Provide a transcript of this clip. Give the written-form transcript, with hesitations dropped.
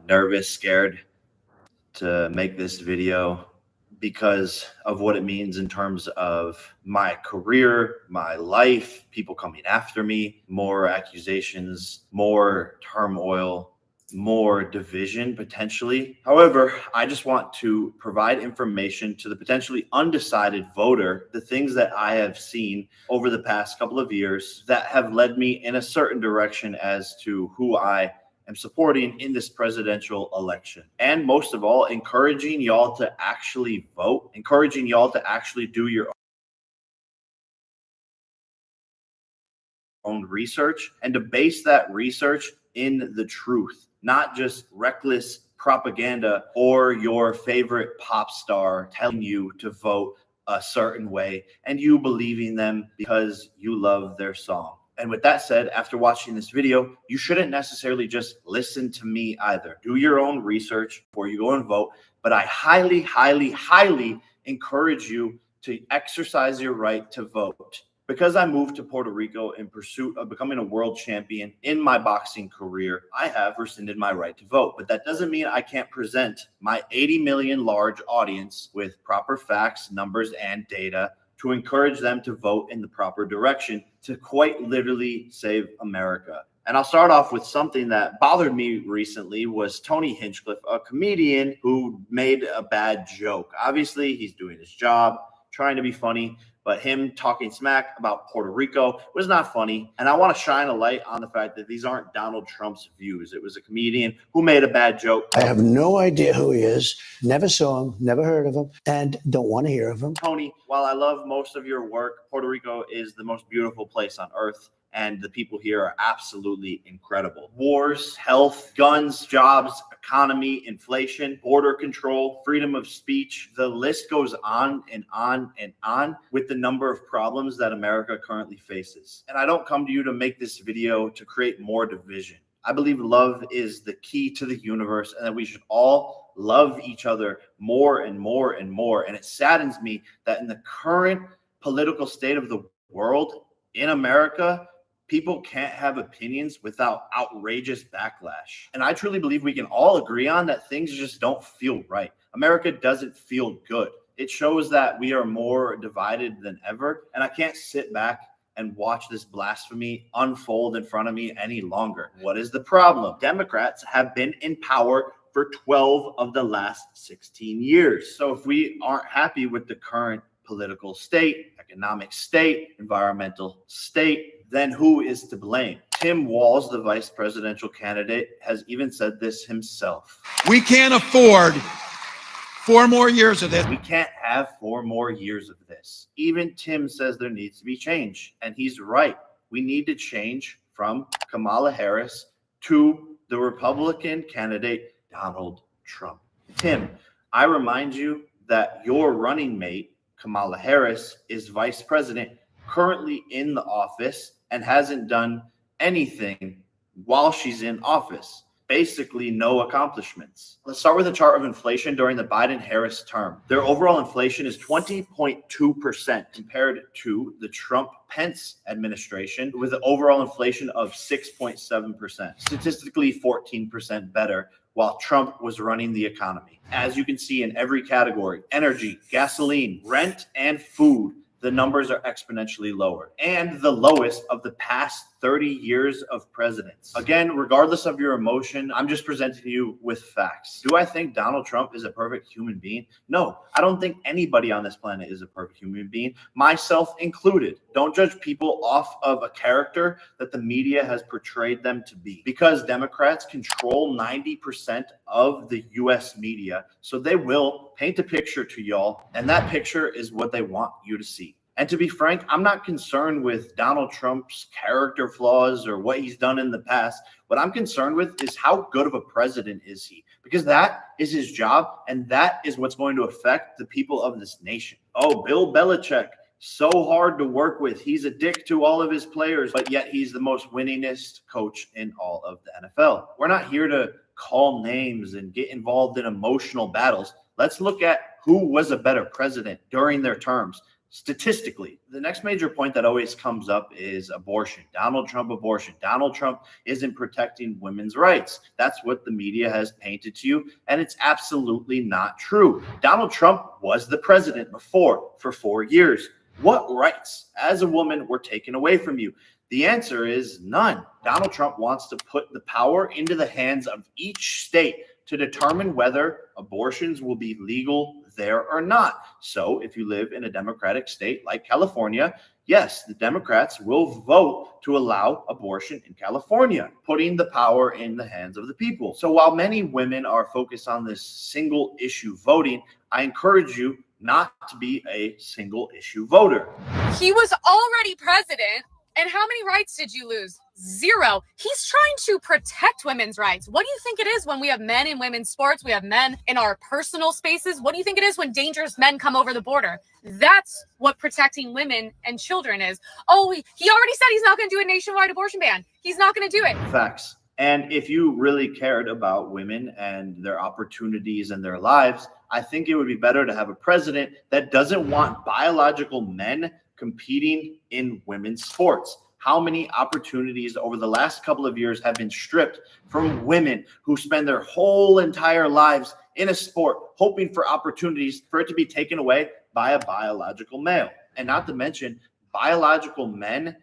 nervous, scared to make this video because of what it means in terms of my career, my life, people coming after me, more accusations, more turmoil, more division potentially. However, I just want to provide information to the potentially undecided voter, the things that I have seen over the past couple of years that have led me in a certain direction as to who I am supporting in this presidential election. And most of all, encouraging y'all to actually vote, encouraging y'all to actually do your own research and to base that research in the truth, not just reckless propaganda or your favorite pop star telling you to vote a certain way and you believing them because you love their song. And with that said, after watching this video, you shouldn't necessarily just listen to me either. Do your own research before you go and vote. But I highly, highly, highly encourage you to exercise your right to vote. Because I moved to Puerto Rico in pursuit of becoming a world champion in my boxing career, I have rescinded my right to vote. But that doesn't mean I can't present my 80 million large audience with proper facts, numbers, and data to encourage them to vote in the proper direction to quite literally save America. And I'll start off with something that bothered me recently was Tony Hinchcliffe, a comedian who made a bad joke. Obviously, he's doing his job, trying to be funny, but him talking smack about Puerto Rico was not funny. And I want to shine a light on the fact that these aren't Donald Trump's views. It was a comedian who made a bad joke. I have no idea who he is, never saw him, never heard of him, and don't want to hear of him. Tony, while I love most of your work, Puerto Rico is the most beautiful place on earth. And the people here are absolutely incredible. Wars, health, guns, jobs, economy, inflation, border control, freedom of speech. The list goes on and on and on with the number of problems that America currently faces. And I don't come to you to make this video to create more division. I believe love is the key to the universe and that we should all love each other more and more and more. And it saddens me that in the current political state of the world in America, people can't have opinions without outrageous backlash. And I truly believe we can all agree on that things just don't feel right. America doesn't feel good. It shows that we are more divided than ever. And I can't sit back and watch this blasphemy unfold in front of me any longer. What is the problem? Democrats have been in power for 12 of the last 16 years. So if we aren't happy with the current political state, economic state, environmental state, then who is to blame? Tim Walz, the vice presidential candidate, has even said this himself. We can't afford 4 more years of this. We can't have 4 more years of this. Even Tim says there needs to be change, and he's right. We need to change from Kamala Harris to the Republican candidate, Donald Trump. Tim, I remind you that your running mate, Kamala Harris, is vice president, currently in the office, and hasn't done anything while she's in office. Basically, no accomplishments. Let's start with a chart of inflation during the Biden-Harris term. Their overall inflation is 20.2% compared to the Trump-Pence administration with an overall inflation of 6.7%. Statistically, 14% better while Trump was running the economy. As you can see in every category, energy, gasoline, rent, and food, the numbers are exponentially lower and the lowest of the past 30 years of presidents. Again, regardless of your emotion, I'm just presenting you with facts. Do I think Donald Trump is a perfect human being? No, I don't think anybody on this planet is a perfect human being, myself included. Don't judge people off of a character that the media has portrayed them to be, because Democrats control 90% of the US media, so they will paint a picture to y'all, and that picture is what they want you to see. And to be frank, I'm not concerned with Donald Trump's character flaws or what he's done in the past. What I'm concerned with is how good of a president is he? Because that is his job, and that is what's going to affect the people of this nation. Oh, Bill Belichick, so hard to work with. He's a dick to all of his players, but yet he's the most winningest coach in all of the NFL. We're not here to call names and get involved in emotional battles. Let's look at who was a better president during their terms. statistically. The next major point that always comes up is abortion. Donald Trump abortion. Donald Trump isn't protecting women's rights. That's what the media has painted to you, and it's absolutely not true. Donald Trump was the president before for 4 years. What rights as a woman were taken away from you? The answer is none. Donald Trump wants to put the power into the hands of each state to determine whether abortions will be legal there or not. So if you live in a Democratic state like California, yes, the Democrats will vote to allow abortion in California, putting the power in the hands of the people. So while many women are focused on this single issue voting, I encourage you not to be a single issue voter. He was already president. And how many rights did you lose? 0. He's trying to protect women's rights. What do you think it is when we have men in women's sports? We have men in our personal spaces. What do you think it is when dangerous men come over the border? That's what protecting women and children is. Oh, he already said he's not going to do a nationwide abortion ban. He's not going to do it. Facts. And if you really cared about women and their opportunities and their lives, I think it would be better to have a president that doesn't want biological men competing in women's sports. How many opportunities over the last couple of years have been stripped from women who spend their whole entire lives in a sport, hoping for opportunities for it to be taken away by a biological male? And not to mention, biological men